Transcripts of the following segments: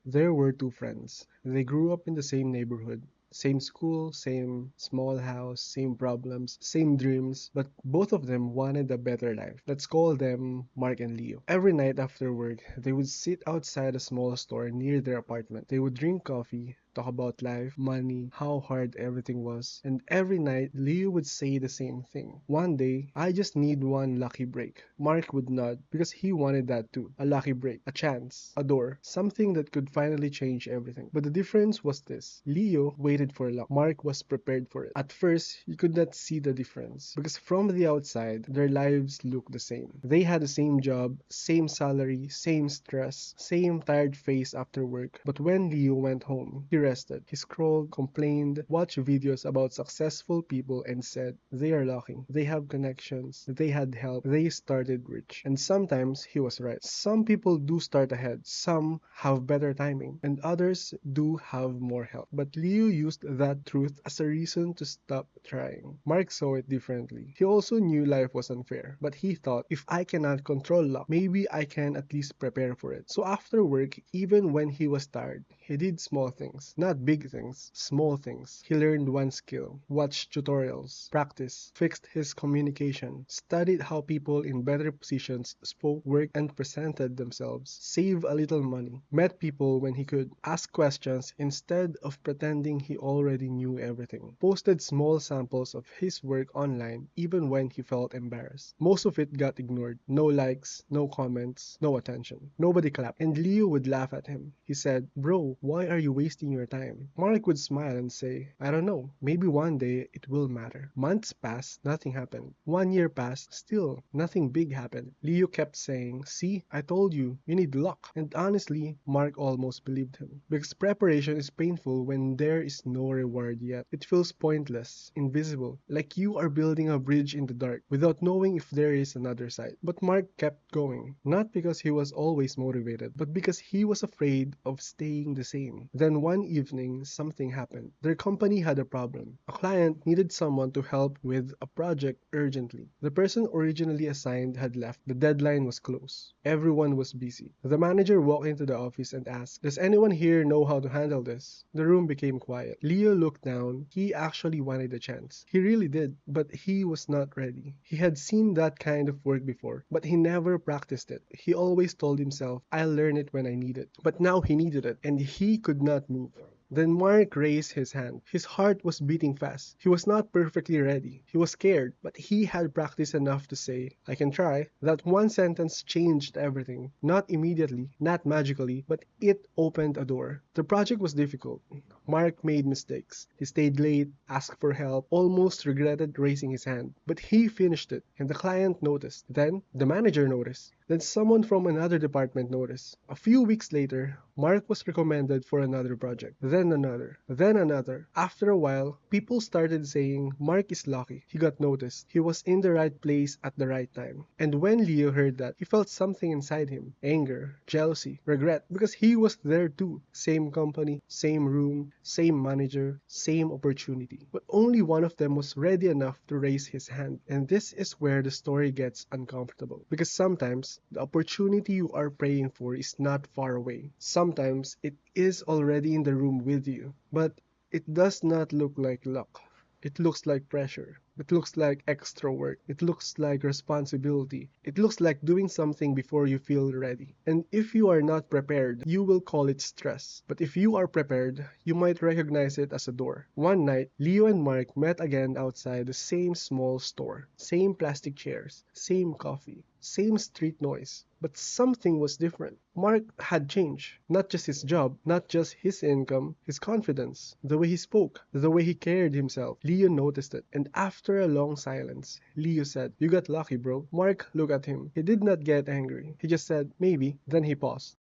There were two friends. They grew up in the same neighborhood. Same school, same small house, same problems, same dreams, but both of them wanted a better life. Let's call them Mark and Leo. Every night after work, they would sit outside a small store near their apartment. They would drink coffee, talk about life, money, how hard everything was, and every night Leo would say the same thing. One day, I just need one lucky break. Mark would nod because he wanted that too. A lucky break, a chance, a door, something that could finally change everything. But the difference was this. Leo waited for luck. Mark was prepared for it. At first, you could not see the difference because from the outside, their lives looked the same. They had the same job, same salary, same stress, same tired face after work. But when Leo went home, he rested. He scrolled, complained, watched videos about successful people and said, they are lucky. They have connections. They had help. They started rich. And sometimes he was right. Some people do start ahead. Some have better timing. And others do have more help. But Leo used that truth as a reason to stop trying. Mark saw it differently. He also knew life was unfair. But he thought, if I cannot control luck, maybe I can at least prepare for it. So after work, even when he was tired, he did small things. Not big things, small things. He learned one skill, watched tutorials, practiced, fixed his communication, studied how people in better positions spoke, worked, and presented themselves, saved a little money, met people when he could, asked questions instead of pretending he already knew everything, posted small samples of his work online even when he felt embarrassed. Most of it got ignored. No likes, no comments, no attention. Nobody clapped. And Leo would laugh at him. He said, bro, why are you wasting your time? Mark would smile and say, I don't know. Maybe one day it will matter. Months passed, nothing happened. 1 year passed, still nothing big happened. Leo kept saying, see, I told you, you need luck. And honestly, Mark almost believed him. Because preparation is painful when there is no reward yet. It feels pointless, invisible, like you are building a bridge in the dark without knowing if there is another side. But Mark kept going, not because he was always motivated, but because he was afraid of staying the same. Then one evening, something happened. Their company had a problem. A client needed someone to help with a project urgently. The person originally assigned had left. The deadline was close. Everyone was busy. The manager walked into the office and asked, does anyone here know how to handle this? The room became quiet. Leo looked down. He actually wanted a chance. He really did, but he was not ready. He had seen that kind of work before, but he never practiced it. He always told himself, I'll learn it when I need it. But now he needed it, and he could not move. Then Mark raised his hand. His heart was beating fast. He was not perfectly ready. He was scared, but he had practiced enough to say, I can try. That one sentence changed everything. Not immediately, not magically, but it opened a door. The project was difficult. Mark made mistakes. He stayed late, asked for help, almost regretted raising his hand. But he finished it, and the client noticed. Then, the manager noticed. Then someone from another department noticed. A few weeks later, Mark was recommended for another project. Then another. Then another. After a while, people started saying Mark is lucky. He got noticed. He was in the right place at the right time. And when Leo heard that, he felt something inside him. Anger, jealousy, regret. Because he was there too. Same company, same room, same manager, same opportunity. But only one of them was ready enough to raise his hand. And this is where the story gets uncomfortable. Because sometimes, the opportunity you are praying for is not far away. Sometimes it is already in the room with you, but it does not look like luck. It looks like pressure. It looks like extra work. It looks like responsibility. It looks like doing something before you feel ready. And if you are not prepared, you will call it stress. But if you are prepared, you might recognize it as a door. One night, Leo and Mark met again outside the same small store. Same plastic chairs, same coffee, same street noise. But something was different. Mark had changed. Not just his job, not just his income, his confidence, the way he spoke, the way he carried himself. Leo noticed it. And after a long silence, Leo said, you got lucky, bro. Mark looked at him. He did not get angry. He just said, maybe. Then he paused.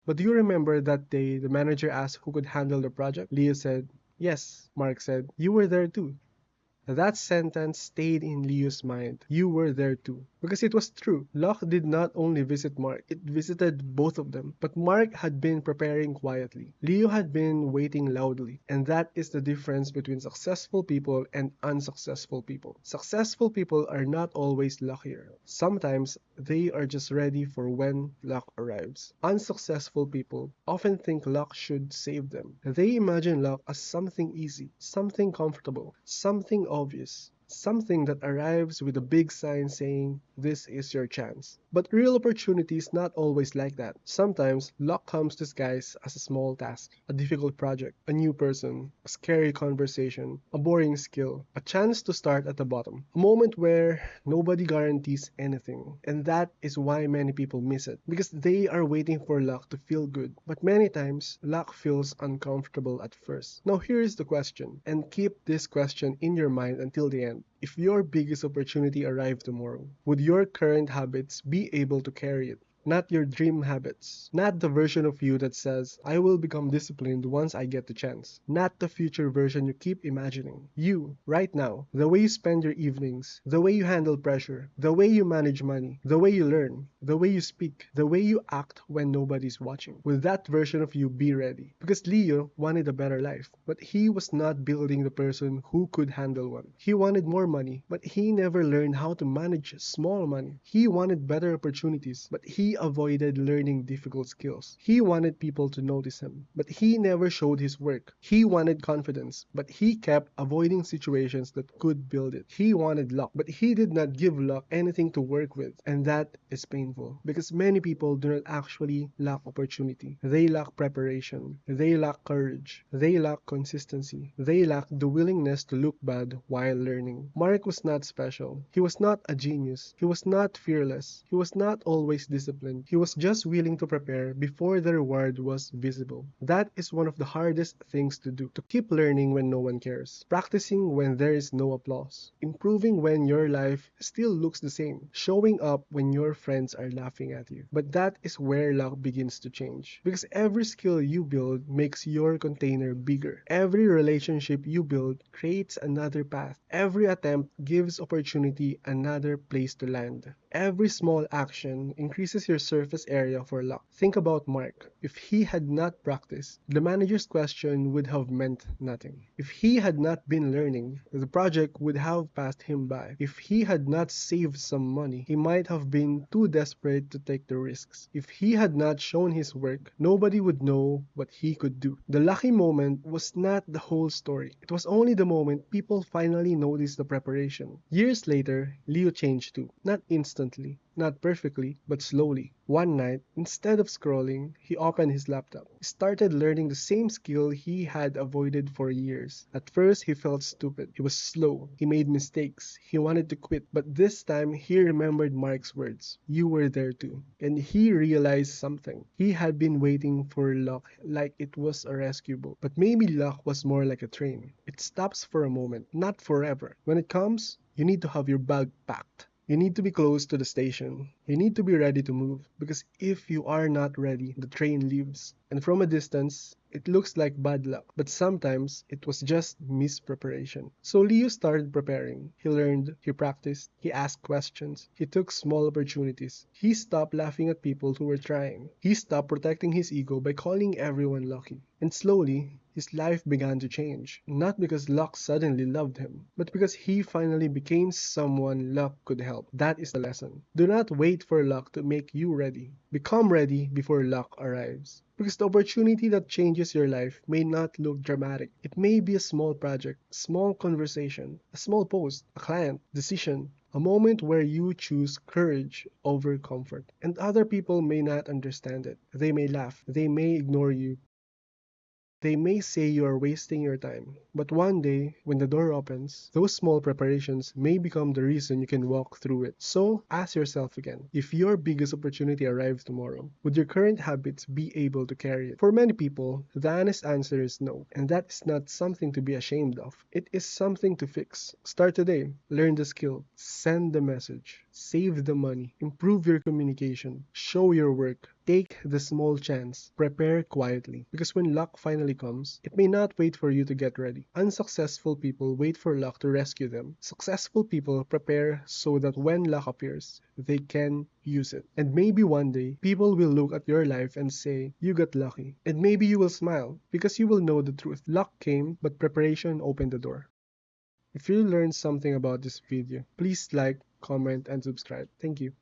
But do you remember that day the manager asked who could handle the project? Leo said, yes. Mark said, you were there too. That sentence stayed in Leo's mind. You were there too. Because it was true. Luck did not only visit Mark, it visited both of them. But Mark had been preparing quietly. Leo had been waiting loudly. And that is the difference between successful people and unsuccessful people. Successful people are not always luckier. Sometimes They are just ready for when luck arrives. Unsuccessful people often think luck should save them. They imagine luck as something easy, something comfortable, something obvious. Something that arrives with a big sign saying, "This is your chance." But real opportunity is not always like that. Sometimes, luck comes disguised as a small task, a difficult project, a new person, a scary conversation, a boring skill, a chance to start at the bottom, a moment where nobody guarantees anything. And that is why many people miss it, because they are waiting for luck to feel good. But many times, luck feels uncomfortable at first. Now, here is the question, and keep this question in your mind until the end. If your biggest opportunity arrived tomorrow, would your current habits be able to carry it? Not your dream habits. Not the version of you that says, "I will become disciplined once I get the chance." Not the future version you keep imagining. You, right now, the way you spend your evenings, the way you handle pressure, the way you manage money, the way you learn, the way you speak, the way you act when nobody's watching. Will that version of you be ready? Because Leo wanted a better life, but he was not building the person who could handle one. He wanted more money, but he never learned how to manage small money. He wanted better opportunities, but he avoided learning difficult skills. He wanted people to notice him, but he never showed his work. He wanted confidence, but he kept avoiding situations that could build it. He wanted luck, but he did not give luck anything to work with. And that is painful because many people do not actually lack opportunity. They lack preparation. They lack courage. They lack consistency. They lack the willingness to look bad while learning. Mark was not special. He was not a genius. He was not fearless. He was not always disciplined. He was just willing to prepare before the reward was visible. That is one of the hardest things to do. To keep learning when no one cares. Practicing when there is no applause. Improving when your life still looks the same. Showing up when your friends are laughing at you. But that is where luck begins to change. Because every skill you build makes your container bigger. Every relationship you build creates another path. Every attempt gives opportunity another place to land. Every small action increases your surface area for luck. Think about Mark. If he had not practiced, the manager's question would have meant nothing. If he had not been learning, the project would have passed him by. If he had not saved some money, he might have been too desperate to take the risks. If he had not shown his work, nobody would know what he could do. The lucky moment was not the whole story. It was only the moment people finally noticed the preparation. Years later, Leo changed too. Not instantly, not perfectly, but slowly. One night, instead of scrolling, he opened his laptop. He started learning the same skill he had avoided for years. At first, he felt stupid. He was slow. He made mistakes. He wanted to quit. But this time, he remembered Mark's words. "You were there too." And he realized something. He had been waiting for luck like it was a rescue boat. But maybe luck was more like a train. It stops for a moment, not forever. When it comes, you need to have your bag packed. You need to be close to the station. You need to be ready to move because if you are not ready, the train leaves. And from a distance, it looks like bad luck, but sometimes it was just mispreparation. So Leo started preparing. He learned, he practiced, he asked questions, he took small opportunities. He stopped laughing at people who were trying. He stopped protecting his ego by calling everyone lucky. And slowly, his life began to change. Not because luck suddenly loved him, but because he finally became someone luck could help. That is the lesson. Do not wait for luck to make you ready. Become ready before luck arrives. Because the opportunity that changes your life may not look dramatic. It may be a small project, a small conversation, a small post, a client, decision, a moment where you choose courage over comfort. And other people may not understand it. They may laugh. They may ignore you. They may say you are wasting your time, but one day, when the door opens, those small preparations may become the reason you can walk through it. So, ask yourself again, if your biggest opportunity arrives tomorrow, would your current habits be able to carry it? For many people, the honest answer is no, and that is not something to be ashamed of. It is something to fix. Start today, learn the skill, send the message, save the money, improve your communication, show your work, take the small chance. Prepare quietly. Because when luck finally comes, it may not wait for you to get ready. Unsuccessful people wait for luck to rescue them. Successful people prepare so that when luck appears, they can use it. And maybe one day, people will look at your life and say, "You got lucky." And maybe you will smile because you will know the truth. Luck came, but preparation opened the door. If you learned something about this video, please like, comment, and subscribe. Thank you.